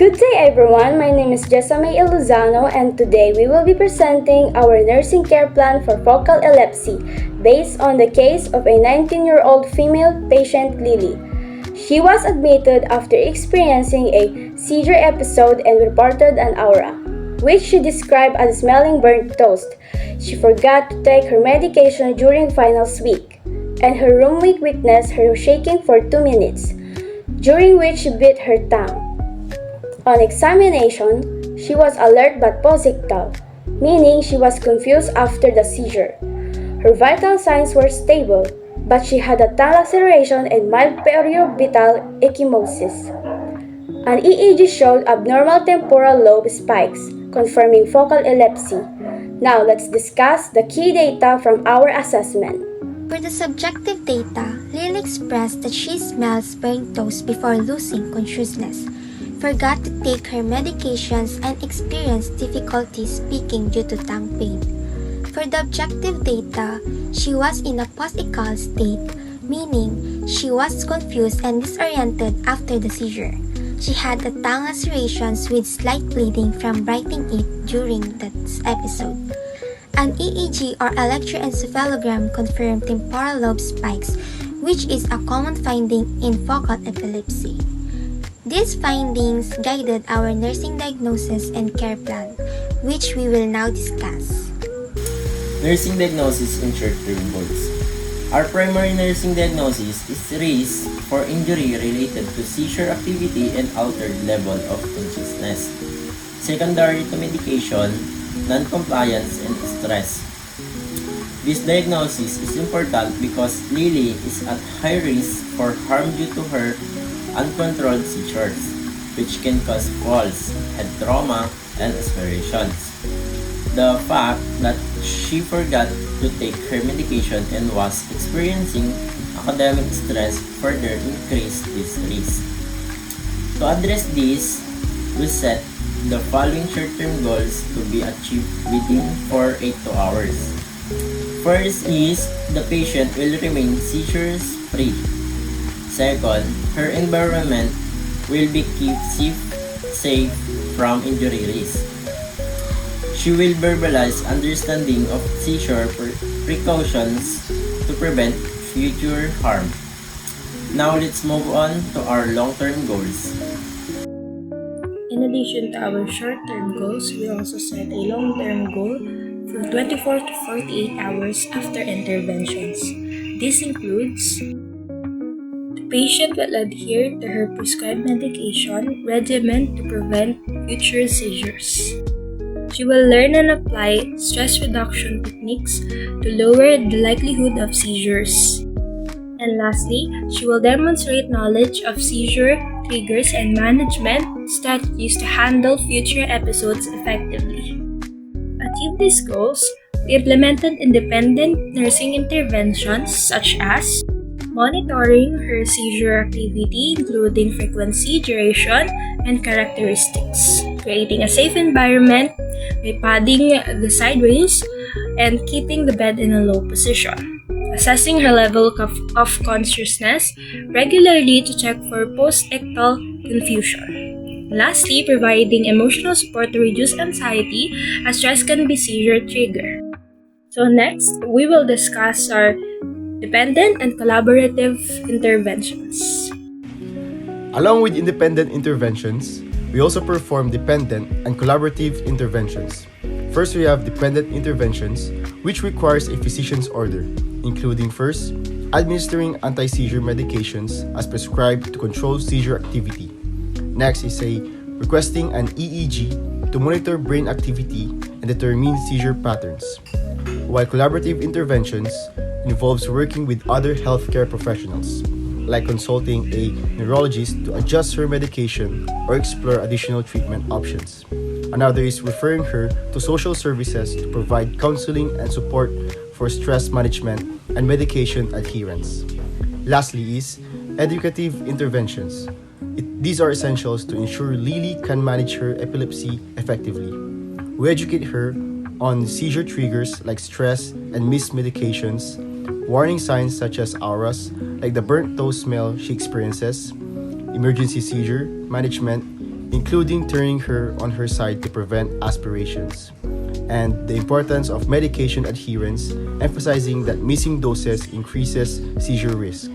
Good day everyone, my name is Jessamay Iluzano and today we will be presenting our nursing care plan for focal epilepsy based on the case of a 19-year-old female patient Lily. She was admitted after experiencing a seizure episode and reported an aura, which she described as smelling burnt toast. She forgot to take her medication during finals week, and her roommate witnessed her shaking for 2 minutes, during which she bit her tongue. On examination, she was alert but posictal, meaning she was confused after the seizure. Her vital signs were stable, but she had a tongue laceration and mild periorbital ecchymosis. An EEG showed abnormal temporal lobe spikes, confirming focal epilepsy. Now let's discuss the key data from our assessment. For the subjective data, Lily expressed that she smells burnt toast before losing consciousness, forgot to take her medications, and experienced difficulty speaking due to tongue pain. For the objective data, she was in a post-ecal state, meaning she was confused and disoriented after the seizure. She had the tongue lacerations with slight bleeding from biting it during this episode. An EEG or electroencephalogram confirmed temporal lobe spikes, which is a common finding in focal epilepsy. These findings guided our nursing diagnosis and care plan, which we will now discuss. Nursing diagnosis and short-term goals. Our primary nursing diagnosis is risk for injury related to seizure activity and altered level of consciousness. Secondary to medication, non-compliance, and stress. This diagnosis is important because Lily is at high risk for harm due to her uncontrolled seizures, which can cause falls, head trauma, and aspirations. The fact that she forgot to take her medication and was experiencing academic stress further increased this risk. To address this, we set the following short-term goals to be achieved within 48 hours. First is the patient will remain seizures-free. Second, her environment will be kept safe from injury risk. She will verbalize understanding of seizure precautions to prevent future harm. Now let's move on to our long-term goals. In addition to our short-term goals, we also set a long-term goal for 24 to 48 hours after interventions. This includes the patient will adhere to her prescribed medication regimen to prevent future seizures. She will learn and apply stress reduction techniques to lower the likelihood of seizures. And lastly, she will demonstrate knowledge of seizure triggers and management strategies to handle future episodes effectively. To achieve these goals, we implemented independent nursing interventions such as monitoring her seizure activity, including frequency, duration, and characteristics, creating a safe environment by padding the sideways and keeping the bed in a low position, assessing her level of consciousness regularly to check for post-ictal confusion. Lastly, providing emotional support to reduce anxiety, as stress can be seizure trigger. So next, we will discuss our dependent and collaborative interventions. Along with independent interventions, we also perform dependent and collaborative interventions. First, we have dependent interventions, which requires a physician's order, including first, administering anti-seizure medications as prescribed to control seizure activity. Next is requesting an EEG to monitor brain activity and determine seizure patterns. While collaborative interventions involves working with other healthcare professionals, like consulting a neurologist to adjust her medication or explore additional treatment options. Another is referring her to social services to provide counseling and support for stress management and medication adherence. Lastly is educative interventions. These are essentials to ensure Lily can manage her epilepsy effectively. We educate her on seizure triggers like stress and missed medications, warning signs such as auras, like the burnt toast smell she experiences, emergency seizure management, including turning her on her side to prevent aspirations, and the importance of medication adherence, emphasizing that missing doses increases seizure risk.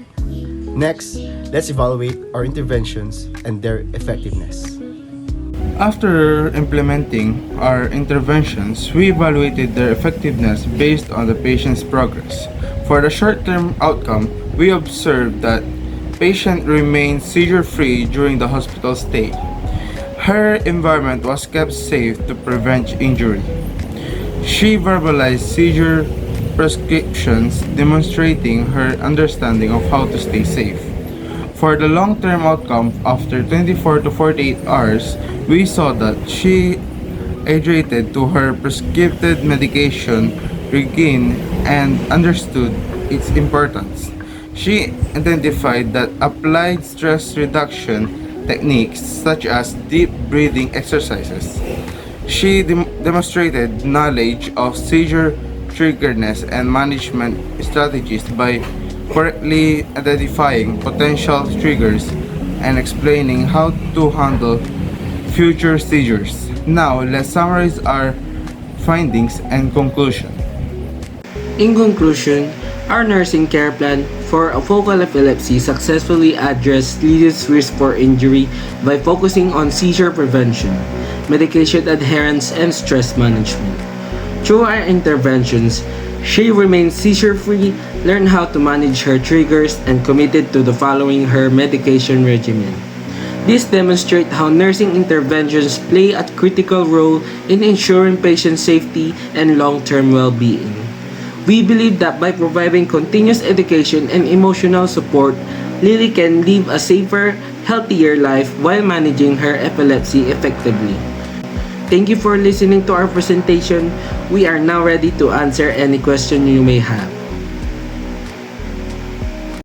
Next, let's evaluate our interventions and their effectiveness. After implementing our interventions, we evaluated their effectiveness based on the patient's progress. For the short-term outcome, we observed that patient remained seizure-free during the hospital stay. Her environment was kept safe to prevent injury. She verbalized seizure prescriptions, demonstrating her understanding of how to stay safe. For the long-term outcome, after 24 to 48 hours, we saw that she adhered to her prescribed medication, regained and understood its importance. She identified that applied stress reduction techniques such as deep breathing exercises. She demonstrated knowledge of seizure triggerness and management strategies by correctly identifying potential triggers and explaining how to handle future seizures. Now, let's summarize our findings and conclusion. In conclusion, our nursing care plan for focal epilepsy successfully addressed Lily's risk for injury by focusing on seizure prevention, medication adherence, and stress management. Through our interventions, she remained seizure-free, learned how to manage her triggers, and committed to following her medication regimen. This demonstrates how nursing interventions play a critical role in ensuring patient safety and long-term well-being. We believe that by providing continuous education and emotional support, Lily can live a safer, healthier life while managing her epilepsy effectively. Thank you for listening to our presentation. We are now ready to answer any question you may have.